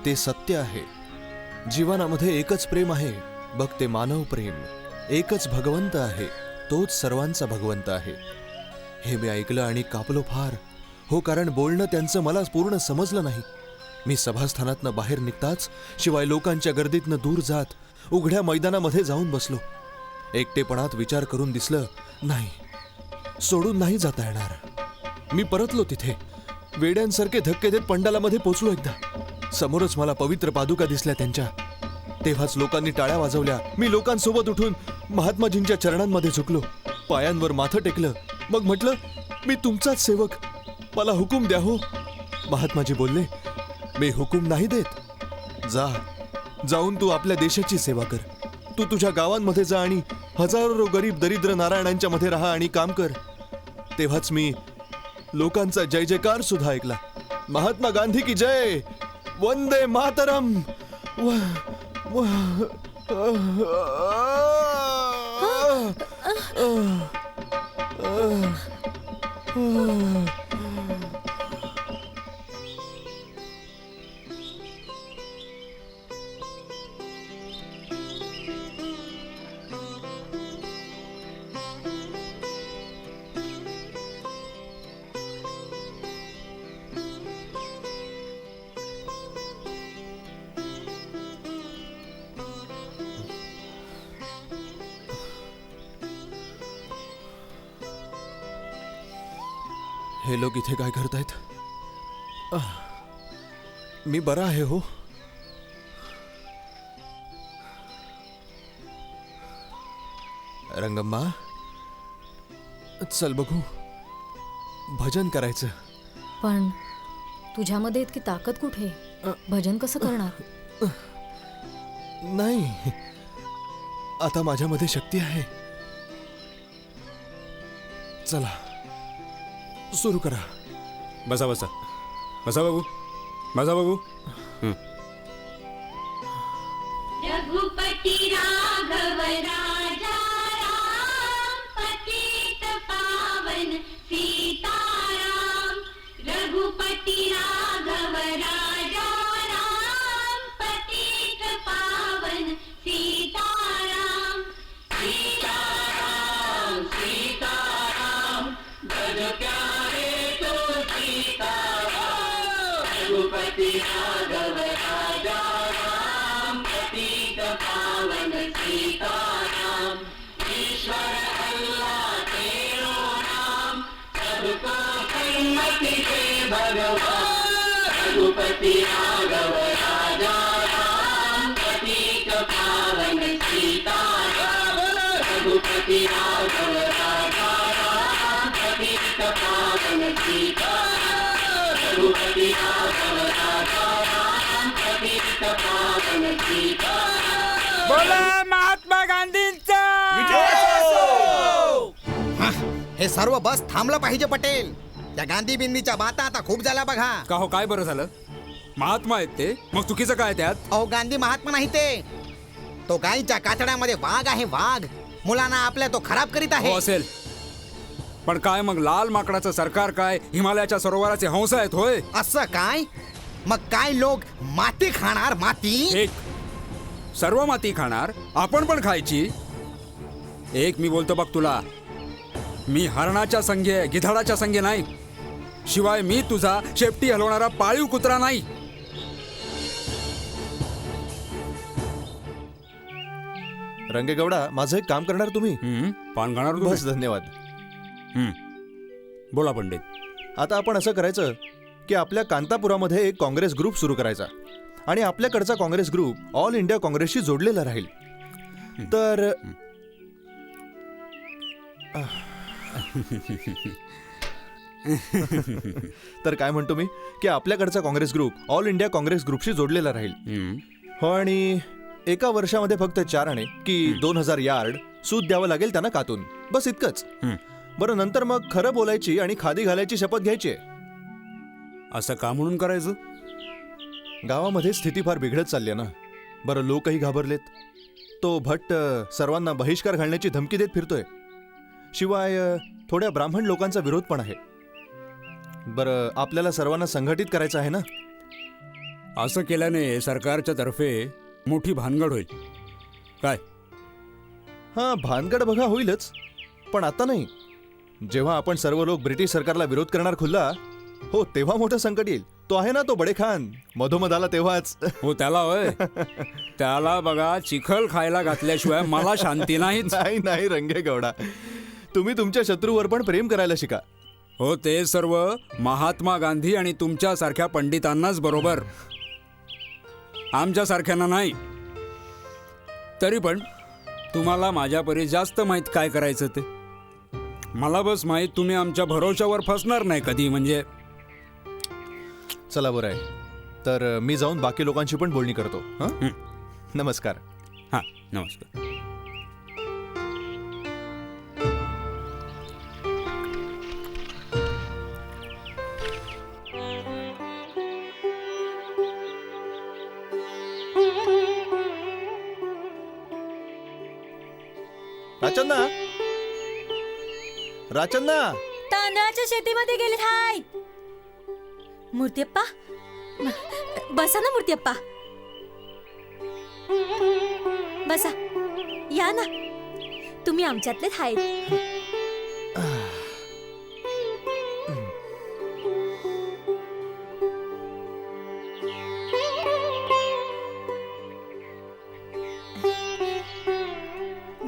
ते सत्य आहे. जीवनामध्ये एकच प्रेम आहे, बघ ते मानव प्रेम. एकच भगवंत आहे, तोच सर्वांचा भगवंत आहे. हे मी ऐकलं आणि कापलो फार. हो, कारण बोलणं त्यांचं मला पूर्ण समजलं नाही. मी सभास्थानातनं बाहेर निघताच, शिवाय लोकांच्या गर्दीतनं दूर जात उघड्या मैदानामध्ये जाऊन बसलो. एकटेपणात विचार करून दिसलं, नाही, सोडून नाही जाता येणार. मी परतलो तिथे. वेड्यांसारखे धक्के देत पंडालामध्ये पोचलो. एकदा समोरच मला पवित्र पादुका दिसल्या त्यांच्या. तेव्हाच लोकांनी टाळ्या वाजवल्या. मी लोकांसोबत उठून महात्माजींच्या चरणांमध्ये झुकलो, पायांवर माथं टेकलं. मग म्हटलं, मी तुमचाच सेवक, मला हुकूम द्या हो. महात्माजी बोलले, मी हुकूम नाही देत. जाऊन तू आपल्या देशाची सेवा कर. तू तुझ्या गावांमध्ये जा आणि हजारो गरीब दरिद्र नारायणांच्या मध्ये राहा आणि काम कर. तेव्हाच मी लोकांचा जय जयकार सुद्धा ऐकला. महात्मा गांधी की जय, वंदे मातरम. हे लोक इथे काय करतायत? मी बरा आहे हो. रंगम्मा, चल बघू, भजन करायचं. पण तुझ्यामध्ये इतकी ताकद कुठे? भजन कसं करणार? नाही, आता माझ्यामध्ये शक्ती आहे. चला सुरू करा. बसा बसा बसा बाबू, बसा बाबू. रघुपति राघव राजा राम, पतित पावन सीताराम. रघुपति राघव राजा राम, पतित पावन सीताराम. सीताराम सीताराम, भज प्यारे तो सीताराम. रघुपति राघव राजा राम, पतित पावन सीताराम. ईश्वर अल्लाह तेरो नाम, सबको सन्मति दे भगवान. रघुपति राघव राजा राम, पतित पावन सीताराम. रघुपति राघव राजा राम, पतित पावन सीताराम रघुपति राघव राजा राम पतित पावन सीताराम बोला महात्मा गांधींचा हे सर्व बस थांबलं पाहिजे पटेल. त्या गांधी बिंदीच्या बाता आता खूप झाल्या बघा. का हो, काय बरं झालं? महात्मा आहेत ते, मग चुकीचं काय त्यात? अहो गांधी महात्मा नाही ते, तो गायीच्या कातड्यामध्ये वाघ आहे वाघ. मुलांना आपल्या तो खराब करीत आहे. हो असेल, पण काय मग लाल माकडाचं सरकार काय हिमालयाच्या सरोवराचे हंस आहेत होय? असं काय? मग काय लोक माती खाणार? माती एक सर्व माती खाणार, आपण पण खायची. एक मी बोलतो बघ तुला, मी हरणाच्या संगे गिधाडाच्या संगे नाही. शिवाय मी तुझा शेपटी हलवणारा पाळीव कुत्रा नाही. रंगेगौडा, माझं एक काम करणार तुम्ही? पान खाणार बस, धन्यवाद. बोला पंडित. आता आपण असं करायचं की आपल्या कांतापुरामध्ये एक काँग्रेस ग्रुप सुरू करायचा आणि आपल्याकडचा काँग्रेस ग्रुप ऑल इंडिया काँग्रेसशी जोडलेला राहील. तर तर काय म्हणतो मी की आपल्याकडचा Congress group All India Congress ग्रुपशी जोडलेला राहील. हो, आणि एका वर्षामध्ये फक्त 4 आणे की 2000 यार्ड सूत द्यावं लागेल त्यांना कातून. बस इतकंच. बरं, नंतर मग खरं बोलायची आणि खादी घालायची शपथ घ्यायची. असं का म्हणून करायचं? गावामध्ये स्थिती फार बिघडत चालली आहे ना. बरं, लोकही घाबरलेत. तो भट्ट सर्वांना बहिष्कार घालण्याची धमकी देत फिरतोय. शिवाय थोड्या ब्राह्मण लोकांचा विरोध पण आहे. बरं, आपल्याला सर्वांना संघटित करायचं आहे ना. असं केल्याने सरकारच्या तर्फे मोठी भानगड होईल. काय? हां, भानगड बघा होईलच, पण आता नाही. जेव्हा आपण सर्व लोक ब्रिटिश सरकारला विरोध करणार खुल्ला, हो, तेव्हा मोठं संकट येईल. तो आहे ना तो बडेखान, मधोमध आला तेव्हाच. हो, त्याला होय. त्याला बघा चिखल खायला घातल्याशिवाय मला शांती नाही. नाही रंगेगौडा, तुम्ही तुमच्या शत्रूवर पण प्रेम करायला शिका. हो, ते सर्व महात्मा गांधी आणि तुमच्या सारख्या पंडितांनाच बरोबर, आमच्या सारख्यांना नाही. तरी पण तुम्हाला माझ्यापरी जास्त माहीत काय करायचं ते. मला बस माहीत तुम्ही आमच्या भरोशावर फसणार नाही कधी. म्हणजे चला, बरं आहे. तर मी जाऊन बाकी लोकांशी पण बोलणी करतो. हां, नमस्कार. हां, नमस्कार. राचन्ना, राचन्ना, तांदळाच्या शेतीमध्ये गेले हाय. मूर्तीप्पा, बसा ना मूर्तीप्पा, बसा. या ना, तुम्ही आमच्यातलेच आहेत.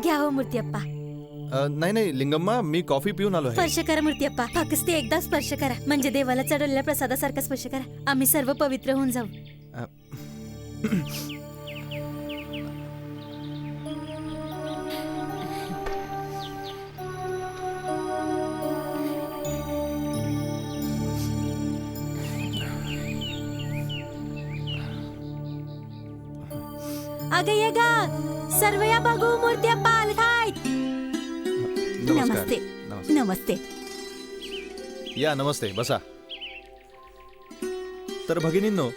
घ्या हो मूर्तीप्पा. नाही लिंगम्मा, मी कॉफी पिऊन आलो आहे. स्पर्श करा मूर्तीप्पा, फक्त एकदा स्पर्श करा, म्हणजे देवाला चढवलेल्या प्रसादासारखा स्पर्श करा. आम्ही सर्व पवित्र होऊन जाऊ. अगं ये गा, सर्व या बघू मूर्तीप्पा आलेत आहेत. नमस्ते. नमस्ते. या, नमस्ते, बसा. तर भगिनींनो,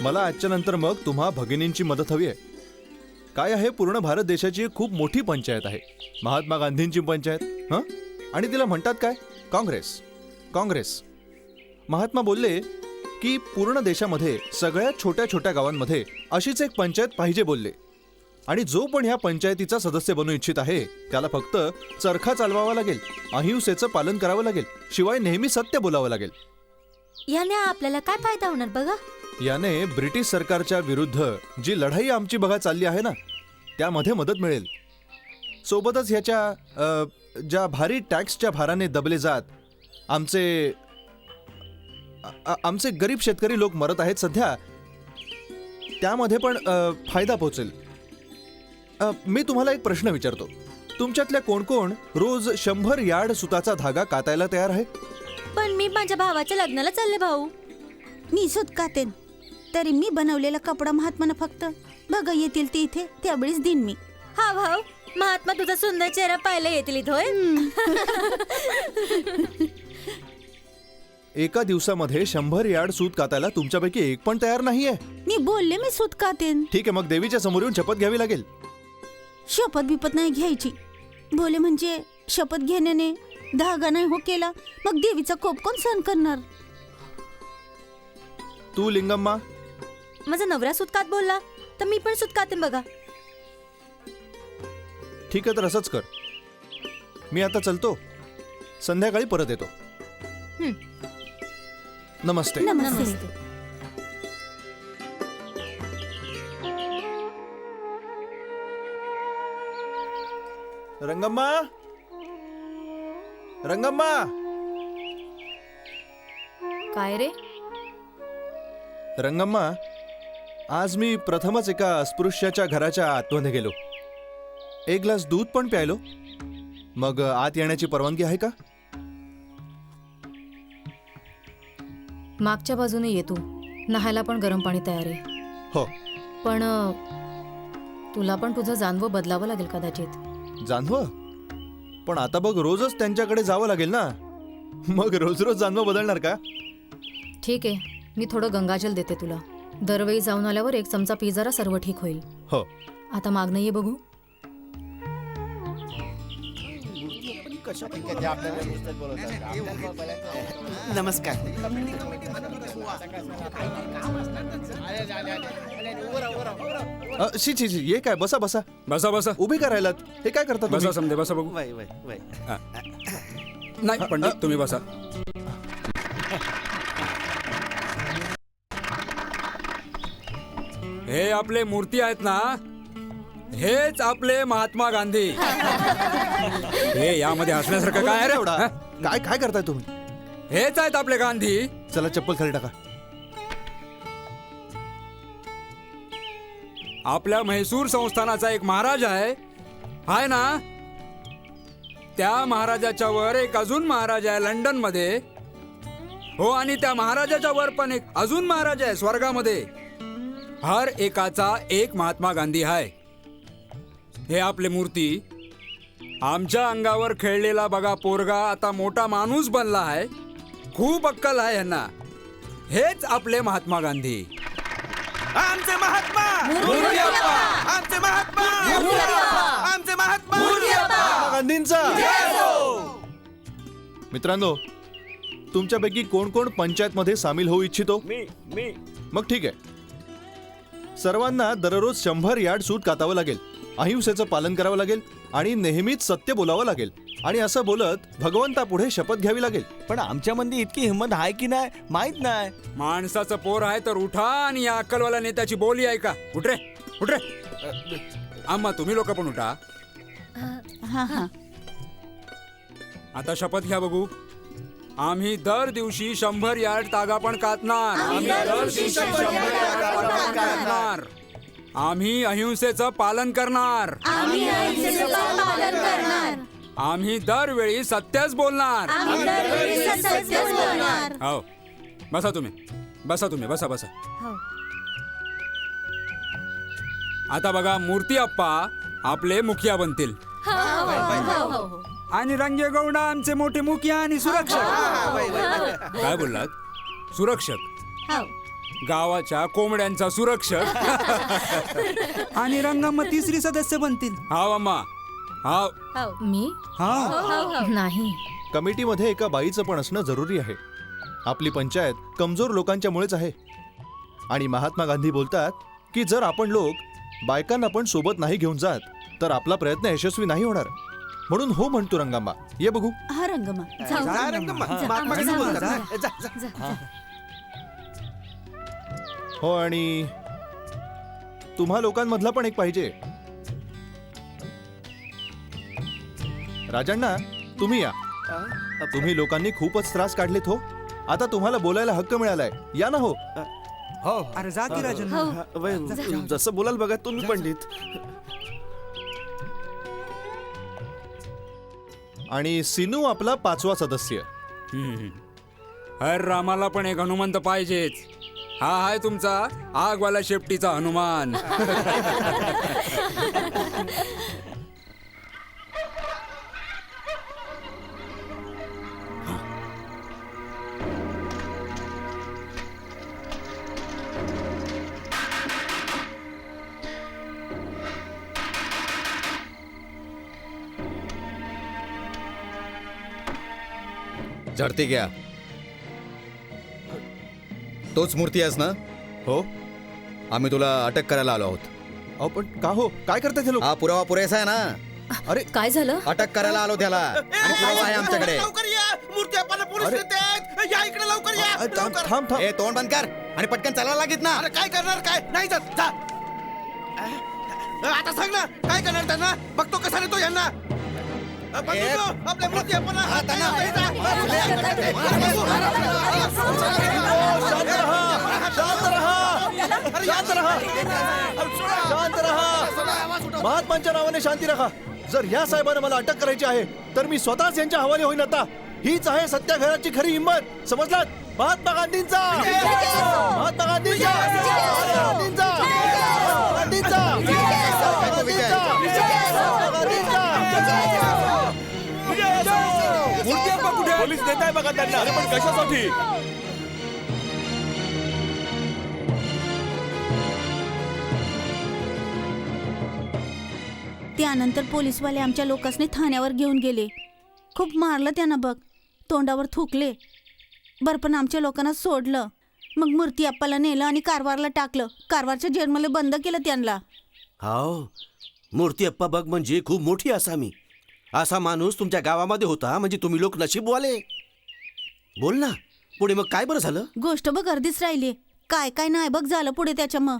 मला आजच्या नंतर मग तुम्हा भगिनींची मदत हवी आहे. काय आहे, पूर्ण भारत देशाची एक खूप मोठी पंचायत आहे, महात्मा गांधींची पंचायत. हां, आणि तिला म्हणतात काय? काँग्रेस. काँग्रेस. महात्मा बोलले की पूर्ण देशामध्ये सगळ्यात छोट्या छोट्या गावांमध्ये अशीच एक पंचायत पाहिजे बोलले. आणि जो पण ह्या पंचायतीचा सदस्य बनू इच्छित आहे त्याला फक्त चरखा चालवावा लागेल, अहिंसेचं पालन करावं लागेल, शिवाय नेहमी सत्य बोलावं लागेल. याने आपल्याला काय फायदा होणार बघा? याने ब्रिटिश सरकारच्या विरुद्ध जी लढाई आमची बघा चालली आहे ना, त्यामध्ये मदत मिळेल. सोबतच ह्याच्या ज्या भारी टॅक्सच्या भाराने दबले जात आमचे गरीब शेतकरी लोक मरत आहेत सध्या, त्यामध्ये पण फायदा पोहोचेल. मी तुम्हाला एक प्रश्न विचारतो. तुमच्यातल्या कोण कोण रोज 100 यार्ड सुताचा धागा कातायला तयार आहे? पण मी माझ्या भावाच्या लग्नाला चालले भाऊ. मी सुटकातेन तरी मी बनवलेला कपडा महात्मानं फक्त बघा येतील ती इथे त्यावेळीच देईन मी. हा भाऊ, महात्मा तुझा सुंदर चेहरा पाहायला येतील इथं होय? एका दिवसामध्ये 100 यार्ड सूत कातायला तुमच्यापैकी एक पण तयार नाहीये. मी बोलले मी सुटकातेन. ठीक आहे, मग देवीच्या समोर येऊन शपथ घ्यावी लागेल. शपथ बिपत नाही घ्यायची. बोले म्हणजे शपथ घेण्याने धागा नाही हो केला मग देवीचा कोप कोण सहन करणार. तू लिंगम्मा? माझा नवरा सुटकात बोलला तर मी पण सुटकाते बघा. ठीक आहे, तर असंच कर. मी आता चलतो, संध्याकाळी परत येतो. नमस्ते. नमस्ते. रंगम्मा, रंगम्मा. काय रे? रंगम्मा, आज मी प्रथमच एका अस्पृश्याच्या घराच्या आतमध्ये गेलो. एक ग्लास दूध पण प्यायलो. मग आत येण्याची परवानगी आहे का? मागच्या बाजूने ये तू. नहायला पण गरम पाणी तयार आहे. हो. पण तुला पण तुझं जानवं बदलावं लागेल कदाचित. जानवं? पण आता बघ, रोजच त्यांच्याकडे जावं लागेल ना. मग रोज रोज जानवं बदलणार का? ठीक आहे, मी थोडं गंगाजल देते तुला. दरवेळी जाऊन आल्यावर 1 चमचा पी जरा, सर्व ठीक होईल. हो. आता मागणं ये बघू. नमस्कार. शी शी शी, ये काय? बसा बसा बसा बसा. उभे करायलात? हे काय करता बसा तुम्ही? समजे, बसा बघू. वय वय वय. नाही पंडित, तुम्ही बसा. हे आपले मूर्ती आहेत ना, हेच आपले महात्मा गांधी. हे यामध्ये हसण्यासारखं काय आहे रे? एवढा हा? काय काय करताय तुम्ही? हेच आहेत आपले गांधी. चला चप्पल खाली टाका. आपल्या म्हैसूर संस्थानाचा एक महाराज आहे ना. त्या महाराजाच्या वर एक अजून महाराज आहे लंडन मध्ये. हो, आणि त्या महाराजाच्या वर पण एक अजून महाराज आहे स्वर्गामध्ये. हर एकाचा एक महात्मा गांधी आहे. हे आपले मूर्ती. आमच्या अंगावर खेळलेला बघा पोरगा आता मोठा माणूस बनला आहे. खूप अक्कल आहे यांना. हेच आपले महात्मा गांधी. आमचे महात्मा, आमचे महात्मा, आमचे महात्मा गांधींचा. मित्रांनो, तुमच्यापैकी कोण कोण पंचायत मध्ये सामील होऊ इच्छितो? मी. मग ठीक आहे. सर्वांना दररोज 100 यार्ड सूत कातावं लागेल. अहिंसेचं पालन करावं लागेल आणि नेहमीच सत्य बोलावं लागेल. आणि असं बोलत भगवंतापुढे शपथ घ्यावी लागेल. पण आमच्यामध्ये इतकी हिंमत आहे की नाही माहित नाही. माणसाचं पोर आहे तर उठा आणि या अक्कलवाल्या नेत्याची बोली ऐका. उठ रे, उठ रे. आम्हा तुम्ही लोक पण उठा. हा हा. आता शपथ घ्या बघू. आम्ही दर दिवशी 100 यार्ड तागा पण कातणार. आम्ही अहिंसेचं पालन करणार. आम्ही दरवेळी सत्यच बोलणार. हो, बसा तुम्ही, बसा तुम्ही, बसा बसा. आता बघा, मूर्ती अप्पा आपले मुखिया बनतील. आणि रंगेगौडा आमचे मोठे मुखिया आणि सुरक्षक. काय बोललात? सुरक्षक? गावाच्या कोंबड्यांचा सुरक्षक. आणि रंगम्मा 3री सदस्य बनतील. हा अम्मा. हा. मी नाही. कमिटीमध्ये एका बाईचं पण असणं जरुरी आहे. आपली पंचायत कमजोर लोकांच्यामुळेच आहे. आणि महात्मा गांधी बोलतात की जर आपण लोक बायकांना पण सोबत नाही घेऊन जात तर आपला प्रयत्न यशस्वी नाही होणार. म्हणून हो म्हणतो रंगम्मा. ये बघू. हा रंगम्मा. हो, आणि तुम्हा लोकांमधला पण एक पाहिजे. राजांना, तुम्ही या. तुम्ही लोकांनी खूपच त्रास काढलेत हो. आता तुम्हाला बोलायला हक्क मिळालाय. या ना. हो हो. अरे जा की राजन. जसं बोलाल बघा तुम्ही पंडित. आणि सिनू आपला 5वा सदस्य. हर रामाला पण एक हनुमंत पाहिजेच. हा आहे तुमचा आगवाला शेपटीचा हनुमान. झडती घ्या. तोच मूर्ती आहेस ना? हो. आम्ही तुला अटक करायला आलो आहोत. अहो पण का हो, काय करताय ते लोक? हा पुरावा पुरेसा आहे ना? अरे काय झालं? अटक करायला आलो त्याला आणि पुरावा आहे आमच्याकडे. लवकर या, मूर्ती आपल्याला पोलीस नेतात. या इकडे लवकर या. थांब थांब. ए तोंड बंद कर आणि पटकन चालायला लागित ना. अरे काय करणार? काय नाही जात जा. आता सांग ना काय करणार त्यांना? बघतो कसा नेतो यांना. आपल्या मूर्ती आपण शांत रहा. महात्मांच्या नावाने शांती रहा. जर या साहेबांना मला अटक करायची आहे तर मी स्वतःच यांच्या हवाले होईन. आता हीच आहे सत्याग्रहाची खरी हिंमत. समजलात? महात्मा गांधींचा, महात्मा गांधींचा, गांधींचा, गांधींचा, पोलीस देत आहे बघा त्यांना. अरे पण कशासाठी? त्यानंतर पोलीसवाले आमच्या लोकांनी ठाण्यावर घेऊन गेले. खूप मारलं त्यांना बघ, तोंडावर थुकले. बरं पण आमच्या लोकांना सोडलं. मग मूर्ती अप्पाला नेलं आणि कारवारला टाकलं. कारवारच्या जेलमध्ये बंद केलं त्यांना. हो, मूर्ती अप्पा बघ म्हणजे खूप मोठी आसामी. असा माणूस तुमच्या गावामध्ये होता म्हणजे तुम्ही लोक नशीबवाले. बोल ना पुढे मग काय बरं झालं? गोष्ट बघ अर्धीच राहिली. काय काय नाही बघ झालं पुढे त्याच्या. मग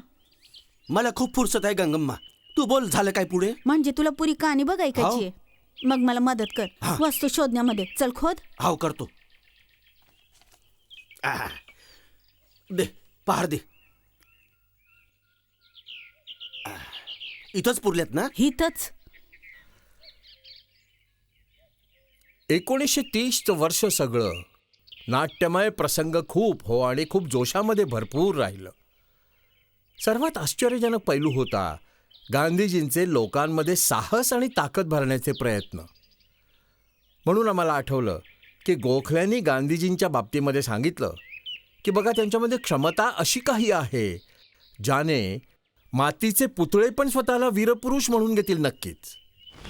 मला खूप फुरसत आहे गंगम्मा. तू बोल झालं काय पुढे? म्हणजे तुला पुरी कहाणी बघ ऐकायची आहे. मग मला मदत कर वस्तू शोधण्यामध्ये. चल खोद. हाव करतो. दे पहार दे. इथंच पुरल्यात ना? इथंच. 1930चं वर्ष सगळं नाट्यमय प्रसंग खूप हो आणि खूप जोशामध्ये भरपूर राहिलं. सर्वात आश्चर्यजनक पैलू होता गांधीजींचे लोकांमध्ये साहस आणि ताकद भरण्याचे प्रयत्न. म्हणून आम्हाला आठवलं की गोखल्यांनी गांधीजींच्या बाबतीमध्ये सांगितलं की बघा त्यांच्यामध्ये क्षमता अशी काही आहे ज्याने मातीचे पुतळे पण स्वतःला वीरपुरुष म्हणून घेतील नक्कीच.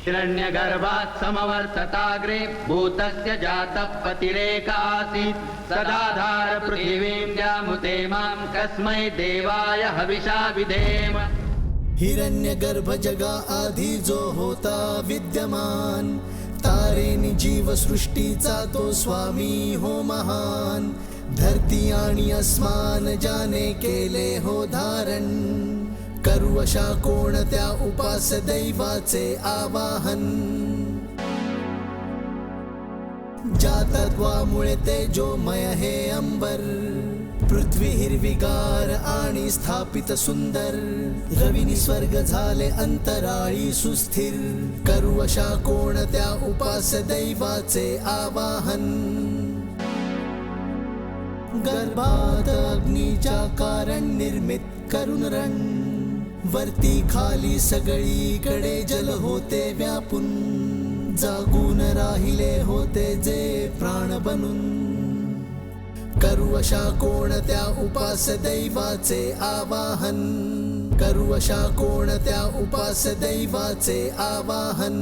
हिरण्यगर्भात् समवर्तताग्रे भूतस्य जातः पतिरेकासीत् सदाधार पृथिवीं द्यामुते मां कस्मै देवाय हविषा विधेम. हिरण्यगर्भ जगा आधी जो होता विद्यमान, तारेनी जीव सृष्टीचा तो स्वामी हो महान. धरती आणि अस्मान ज्याने केले हो धारण, करू अशा कोणत्या उपास दैवाचे आवाहन. ज्या तत्वामुळे तेजोमय हे अंबर, पृथ्वी हिरवीगार आणि स्थापित सुंदर. रविनी स्वर्ग झाले अंतराळी सुस्थिर, करू अशा कोणत्या उपास दैवाचे आवाहन. गर्भात अग्नीच्या कारण निर्मित करून रण, वरती खाली सगळीकडे जल होते व्यापून. जागून राहिले होते जे प्राण बनून, करू अशा कोणत्या उपास दैवाचे आवाहन. करू अशा कोणत्या उपास दैवाचे आवाहन.